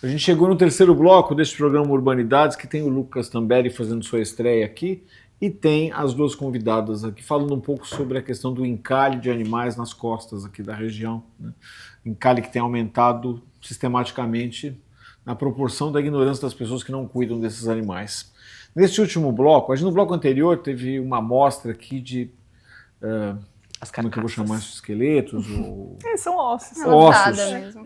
A gente chegou no terceiro bloco desse programa Urbanidades, que tem o Lucas Tamberi fazendo sua estreia aqui, e tem as duas convidadas aqui, falando um pouco sobre a questão do encalhe de animais nas costas aqui da região, né? Encalhe que tem aumentado sistematicamente na proporção da ignorância das pessoas que não cuidam desses animais. Nesse último bloco, no bloco anterior teve uma amostra aqui de... como é que eu vou chamar isso? Esqueletos? Ou... são ossos.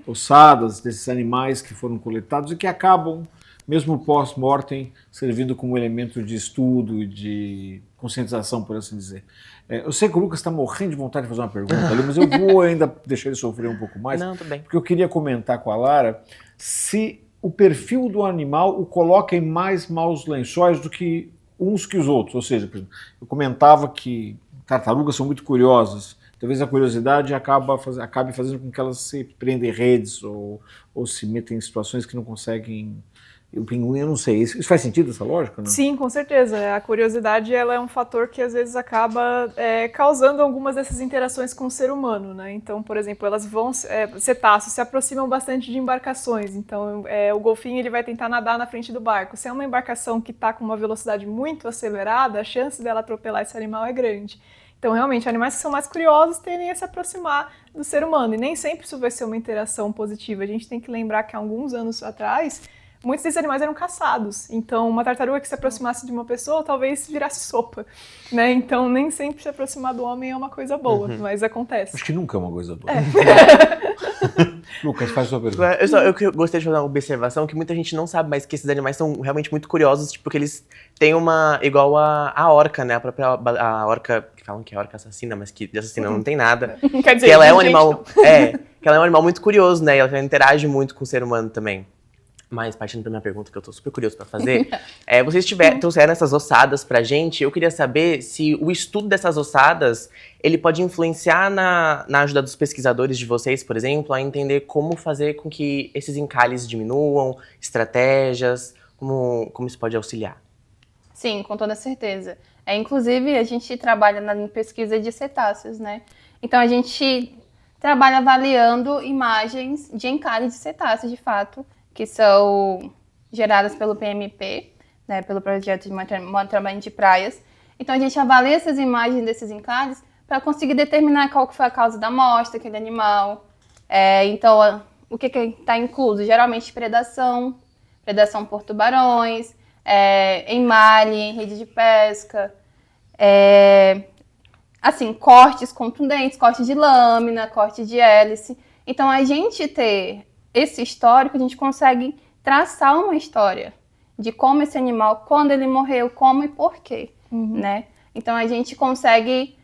Ossadas desses animais que foram coletados e que acabam, mesmo pós-mortem, servindo como elemento de estudo e de conscientização, por assim dizer. Eu sei que o Lucas está morrendo de vontade de fazer uma pergunta ali, mas eu vou ainda deixar ele sofrer um pouco mais. Não, tudo bem. Porque eu queria comentar com a Lara se o perfil do animal o coloca em mais maus lençóis do que uns que os outros. Ou seja, por exemplo, eu comentava que tartarugas são muito curiosas. Talvez a curiosidade acabe fazendo com que elas se prendem em redes ou se metam em situações que não conseguem... O pinguim, eu não sei. Isso faz sentido, essa lógica? Não? Sim, com certeza. A curiosidade ela é um fator que às vezes acaba causando algumas dessas interações com o ser humano, né? Então, por exemplo, elas vão... cetáceos se aproximam bastante de embarcações. Então, o golfinho ele vai tentar nadar na frente do barco. Se é uma embarcação que está com uma velocidade muito acelerada, a chance dela atropelar esse animal é grande. Então, realmente, animais que são mais curiosos tendem a se aproximar do ser humano. E nem sempre isso vai ser uma interação positiva. A gente tem que lembrar que há alguns anos atrás, muitos desses animais eram caçados. Então, uma tartaruga que se aproximasse de uma pessoa, talvez virasse sopa, né? Então, nem sempre se aproximar do homem é uma coisa boa, mas acontece. Acho que nunca é uma coisa boa. Lucas, faz sua pergunta. Eu gostei de fazer uma observação que muita gente não sabe, mas que esses animais são realmente muito curiosos, tipo, porque eles têm uma... igual a orca, né? A orca, que falam que é a orca assassina, mas que de assassina não tem nada. Quer dizer, que ela é um animal... que ela é um animal muito curioso, né? E ela interage muito com o ser humano também. Mas, partindo pra minha pergunta, que eu tô super curioso pra fazer, vocês trouxeram essas ossadas pra gente, eu queria saber se o estudo dessas ossadas, ele pode influenciar na ajuda dos pesquisadores de vocês, por exemplo, a entender como fazer com que esses encalhes diminuam, estratégias, como isso pode auxiliar? Sim, com toda certeza. Inclusive, a gente trabalha em pesquisa de cetáceos, né? Então, a gente trabalha avaliando imagens de encalhe de cetáceos, de fato, que são geradas pelo PMP, né, pelo Projeto de Monitoramento de Praias. Então, a gente avalia essas imagens desses encalhes para conseguir determinar qual que foi a causa da morte daquele animal. Então, o que está incluso? Geralmente, predação por tubarões, emalhe, rede de pesca, assim, cortes contundentes, corte de lâmina, corte de hélice. Então, a gente ter esse histórico, a gente consegue traçar uma história de como esse animal, quando ele morreu, como e por quê, né? Então, a gente consegue,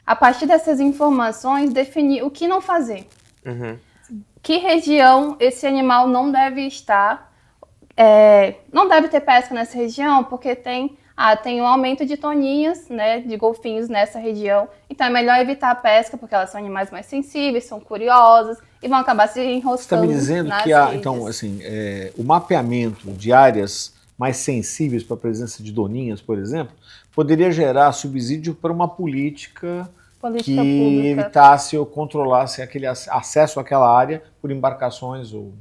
a partir dessas informações, definir o que não fazer. Que região esse animal não deve estar, não deve ter pesca nessa região, porque tem um aumento de toninhas, né, de golfinhos nessa região. Então é melhor evitar a pesca, porque elas são animais mais sensíveis, são curiosas e vão acabar se enroscando. Você está me dizendo que então, assim, o mapeamento de áreas mais sensíveis para a presença de doninhas, por exemplo, poderia gerar subsídio para uma política que pública evitasse ou controlasse aquele acesso àquela área por embarcações ou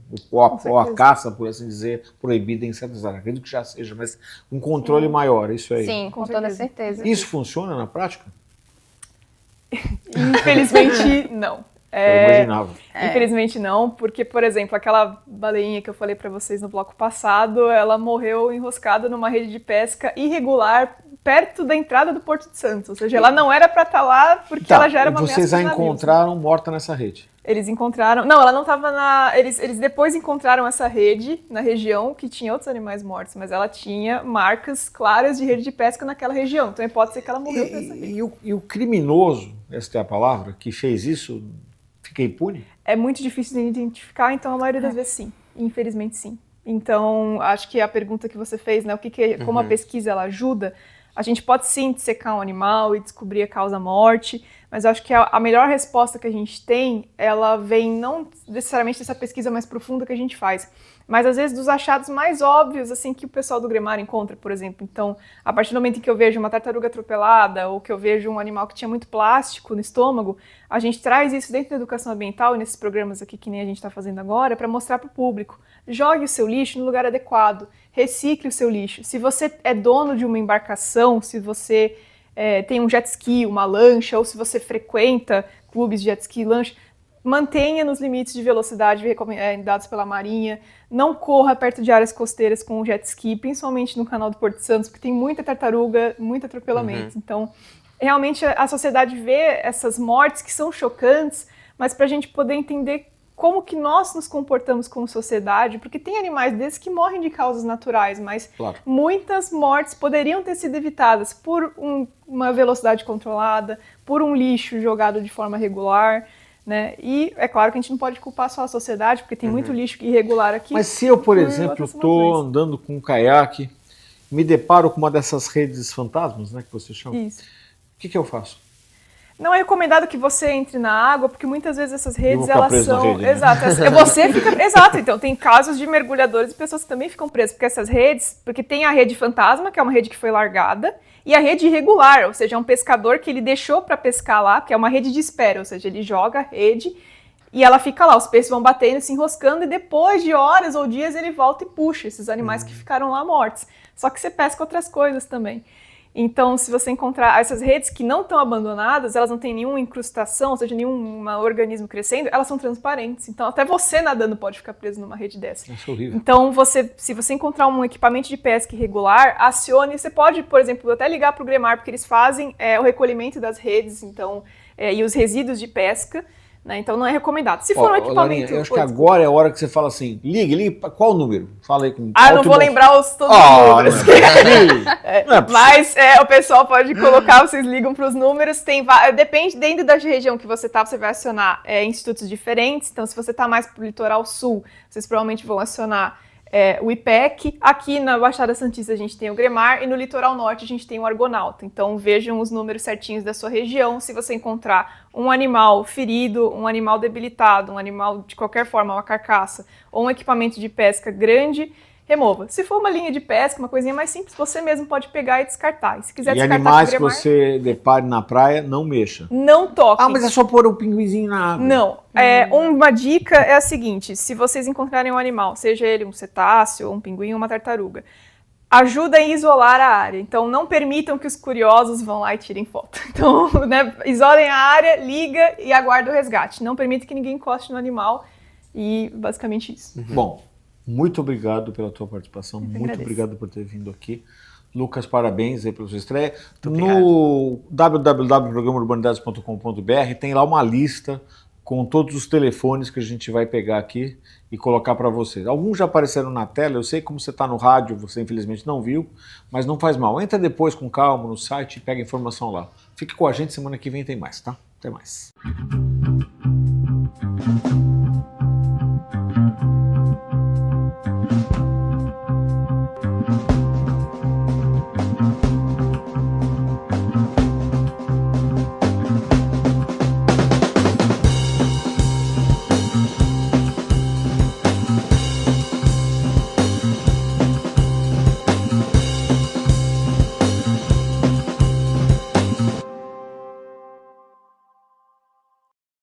a caça, por assim dizer, proibida em certas áreas. Acredito que já seja, mas um controle maior, isso aí. Sim, com toda certeza. Isso funciona na prática? Infelizmente, não. Eu imaginava. Infelizmente não, porque, por exemplo, aquela baleinha que eu falei para vocês no bloco passado, ela morreu enroscada numa rede de pesca irregular perto da entrada do Porto de Santos. Ou seja, ela não era para estar lá porque ela já era uma ameaça. Vocês a encontraram morta nessa rede? Eles encontraram... Não, ela não estava na... Eles depois encontraram essa rede na região que tinha outros animais mortos, mas ela tinha marcas claras de rede de pesca naquela região. Então pode ser que ela morreu nessa rede. E o criminoso, essa é a palavra, que fez isso, fica impune? É muito difícil de identificar, então a maioria das vezes sim. Infelizmente sim. Então, acho que a pergunta que você fez, né, como a pesquisa ela ajuda, a gente pode sim dissecar um animal e descobrir a causa-morte, Mas eu acho que a melhor resposta que a gente tem, ela vem não necessariamente dessa pesquisa mais profunda que a gente faz, mas às vezes dos achados mais óbvios, assim, que o pessoal do Gremar encontra, por exemplo. Então, a partir do momento em que eu vejo uma tartaruga atropelada ou que eu vejo um animal que tinha muito plástico no estômago, a gente traz isso dentro da educação ambiental e nesses programas aqui que nem a gente está fazendo agora para mostrar para o público. Jogue o seu lixo no lugar adequado, recicle o seu lixo. Se você é dono de uma embarcação, se você tem um jet ski, uma lancha, ou se você frequenta clubes de jet ski e lancha, mantenha nos limites de velocidade dados pela Marinha, não corra perto de áreas costeiras com o jet ski, principalmente no canal do Porto Santos, porque tem muita tartaruga, muito atropelamento. Então, realmente a sociedade vê essas mortes que são chocantes, mas para a gente poder entender como que nós nos comportamos como sociedade, porque tem animais desses que morrem de causas naturais, mas muitas mortes poderiam ter sido evitadas por uma velocidade controlada, por um lixo jogado de forma regular, né? E é claro que a gente não pode culpar só a sociedade, porque tem muito lixo irregular aqui. Mas se eu, por exemplo, estou andando com um caiaque, me deparo com uma dessas redes fantasmas, né, que você chama, o que eu faço? Não é recomendado que você entre na água, porque muitas vezes essas redes, elas são... Rede, né? Exato, você fica... Exato, então tem casos de mergulhadores e pessoas que também ficam presas, porque essas redes... Porque tem a rede fantasma, que é uma rede que foi largada, e a rede irregular, ou seja, é um pescador que ele deixou para pescar lá, que é uma rede de espera, ou seja, ele joga a rede e ela fica lá, os peixes vão batendo, se enroscando, e depois de horas ou dias ele volta e puxa esses animais que ficaram lá mortos. Só que você pesca outras coisas também. Então, se você encontrar essas redes que não estão abandonadas, elas não têm nenhuma incrustação, ou seja, nenhum organismo crescendo, elas são transparentes. Então, até você nadando pode ficar preso numa rede dessa. Isso é horrível. Então, se você encontrar um equipamento de pesca irregular, acione. Você pode, por exemplo, até ligar para o Gremar, porque eles fazem o recolhimento das redes e os resíduos de pesca. Né? Então não é recomendado. Se for um equipamento... Larinha, eu acho que agora é a hora que você fala assim, ligue, qual o número? Fala aí com não vou lembrar todos os números. Mas o pessoal pode colocar, vocês ligam para os números, depende, dentro da região que você está, você vai acionar institutos diferentes, então se você está mais para o litoral sul, vocês provavelmente vão acionar o IPEC. Aqui na Baixada Santista a gente tem o Gremar e no litoral norte a gente tem o Argonauta. Então vejam os números certinhos da sua região. Se você encontrar um animal ferido, um animal debilitado, um animal de qualquer forma, uma carcaça ou um equipamento de pesca grande, remova. Se for uma linha de pesca, uma coisinha mais simples, você mesmo pode pegar e descartar. E se quiser descartar animais que você depare na praia, não mexa. Não toque. Mas é só pôr um pinguizinho na água. Não. Uma dica é a seguinte, se vocês encontrarem um animal, seja ele um cetáceo, um pinguim ou uma tartaruga, ajuda a isolar a área. Então, não permitam que os curiosos vão lá e tirem foto. Então, isolem a área, liga e aguarda o resgate. Não permita que ninguém encoste no animal e basicamente isso. Bom, muito obrigado pela tua participação, muito obrigado por ter vindo aqui. Lucas, parabéns aí pela sua estreia. No www.programaurbanidades.com.br tem lá uma lista com todos os telefones que a gente vai pegar aqui e colocar para vocês. Alguns já apareceram na tela, eu sei como você está no rádio, você infelizmente não viu, mas não faz mal. Entra depois com calma no site e pega a informação lá. Fique com a gente, semana que vem tem mais, tá? Até mais.